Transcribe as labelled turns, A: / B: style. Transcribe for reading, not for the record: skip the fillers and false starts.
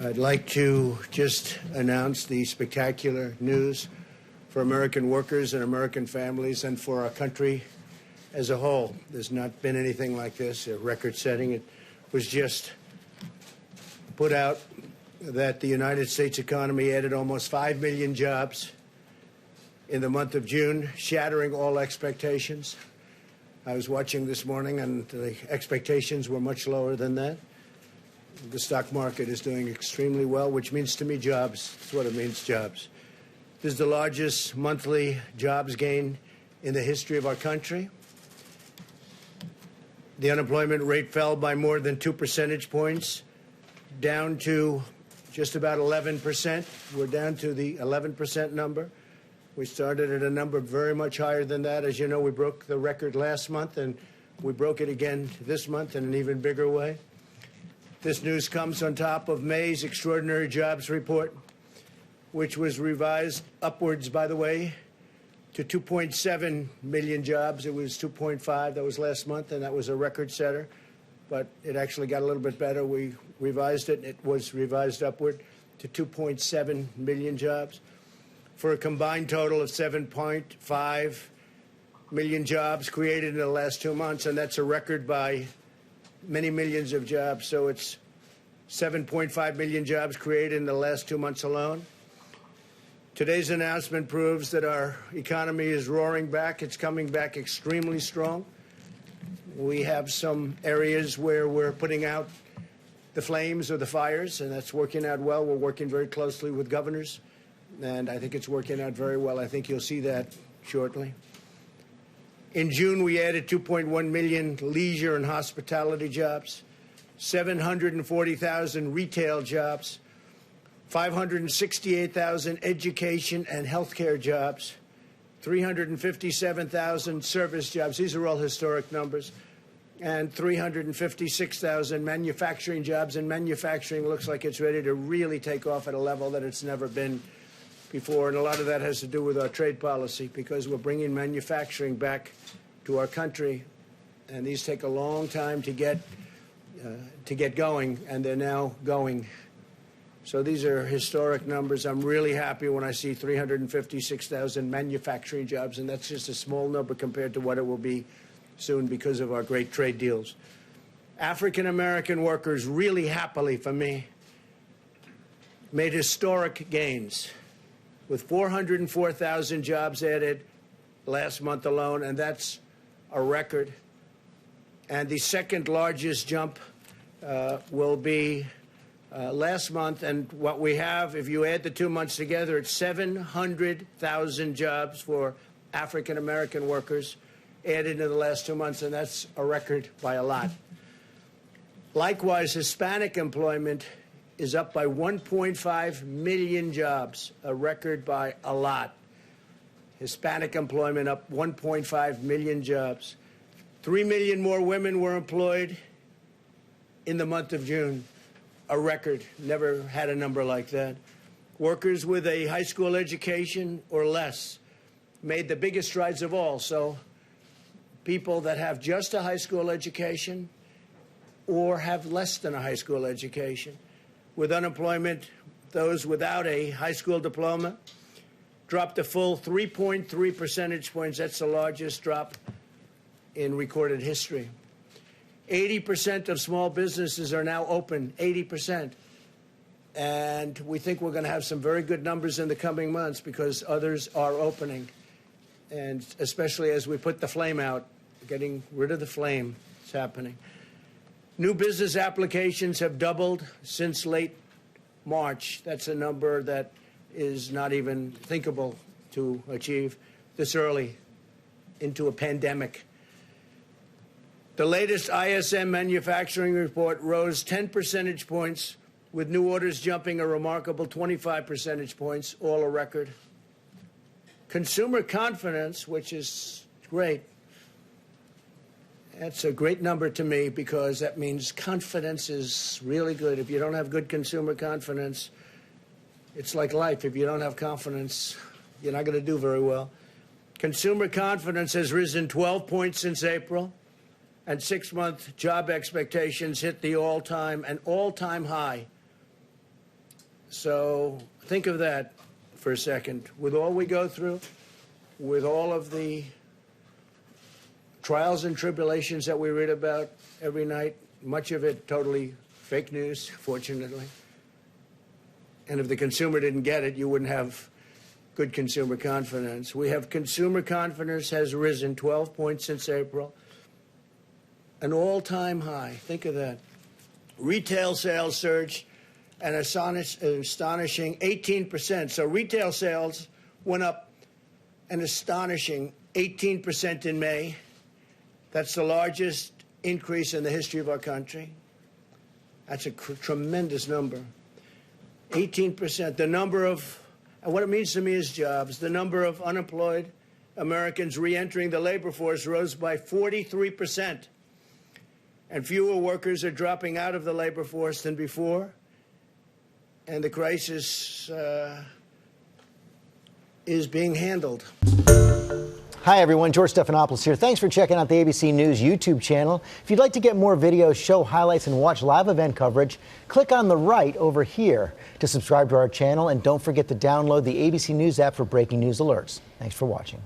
A: I'd like to just announce the spectacular news for American workers and American families and for our country as a whole. There's not been anything like this, a record-setting. It was just put out that the United States economy added almost 5 million jobs in the month of June, shattering all expectations. I was watching this morning, and the expectations were much lower than that. The stock market is doing extremely well, which means to me jobs. That's what it means, jobs. This is the largest monthly jobs gain in the history of our country. The unemployment rate fell by more than 2 percentage points, down to just about 11%. We're down to the 11% number. We started at a number very much higher than that. As you know, we broke the record last month, and we broke it again this month in an even bigger way. This news comes on top of May's extraordinary jobs report, which was revised upwards, by the way, to 2.7 million jobs. It was 2.5. That was last month, and that was a record setter. But it actually got a little bit better. We revised it. It was revised upward to 2.7 million jobs for a combined total of 7.5 million jobs created in the last 2 months, and that's a record by many millions of jobs. So it's 7.5 million jobs created in the last 2 months alone. Today's announcement proves that our economy is roaring back. It's coming back extremely strong. We have some areas where we're putting out the flames or the fires, and that's working out well. We're working very closely with governors, and I think it's working out very well. I think you'll see that shortly. In June, we added 2.1 million leisure and hospitality jobs, 740,000 retail jobs, 568,000 education and healthcare jobs, 357,000 service jobs. These are all historic numbers. And 356,000 manufacturing jobs. And manufacturing looks like it's ready to really take off at a level that it's never been before. And a lot of that has to do with our trade policy, because we're bringing manufacturing back to our country. And these take a long time to get going, and they're now going. So these are historic numbers. I'm really happy when I see 356,000 manufacturing jobs, and that's just a small number compared to what it will be soon because of our great trade deals. African-American workers, really happily for me, made historic gains with 404,000 jobs added last month alone, and that's a record. And the second largest jump will be last month, and what we have, if you add the 2 months together, it's 700,000 jobs for African-American workers added in the last 2 months, and that's a record by a lot. Likewise, Hispanic employment is up by 1.5 million jobs, a record by a lot. Hispanic employment up 1.5 million jobs. 3 million more women were employed in the month of June, a record. Never had a number like that. Workers with a high school education or less made the biggest strides of all. So people that have just a high school education or have less than a high school education. With unemployment, those without a high school diploma dropped a full 3.3 percentage points. That's the largest drop in recorded history. 80% of small businesses are now open, 80%. And we think we're going to have some very good numbers in the coming months because others are opening. And especially as we put the flame out, getting rid of the flame, it's happening. New business applications have doubled since late March. That's a number that is not even thinkable to achieve this early into a pandemic. The latest ISM manufacturing report rose 10 percentage points, with new orders jumping a remarkable 25 percentage points, all a record. Consumer confidence, which is great, that's a great number to me because that means confidence is really good. If you don't have good consumer confidence, it's like life. If you don't have confidence, you're not going to do very well. Consumer confidence has risen 12 points since April, and 6-month job expectations hit the all-time high So think of that for a second. With all we go through, with all of the trials and tribulations that we read about every night, much of it totally fake news, fortunately. And if the consumer didn't get it, you wouldn't have good consumer confidence. We have consumer confidence has risen 12 points since April, an all-time high. Think of that. Retail sales surged an astonishing 18%. So retail sales went up an astonishing 18% in May. That's the largest increase in the history of our country. That's a tremendous number. 18%. The number of, and what it means to me is jobs. The number of unemployed Americans re-entering the labor force rose by 43%. And fewer workers are dropping out of the labor force than before. And the crisis is being handled.
B: Hi, everyone. George Stephanopoulos here. Thanks for checking out the ABC News YouTube channel. If you'd like to get more videos, show highlights, and watch live event coverage, click on the right over here to subscribe to our channel. And don't forget to download the ABC News app for breaking news alerts. Thanks for watching.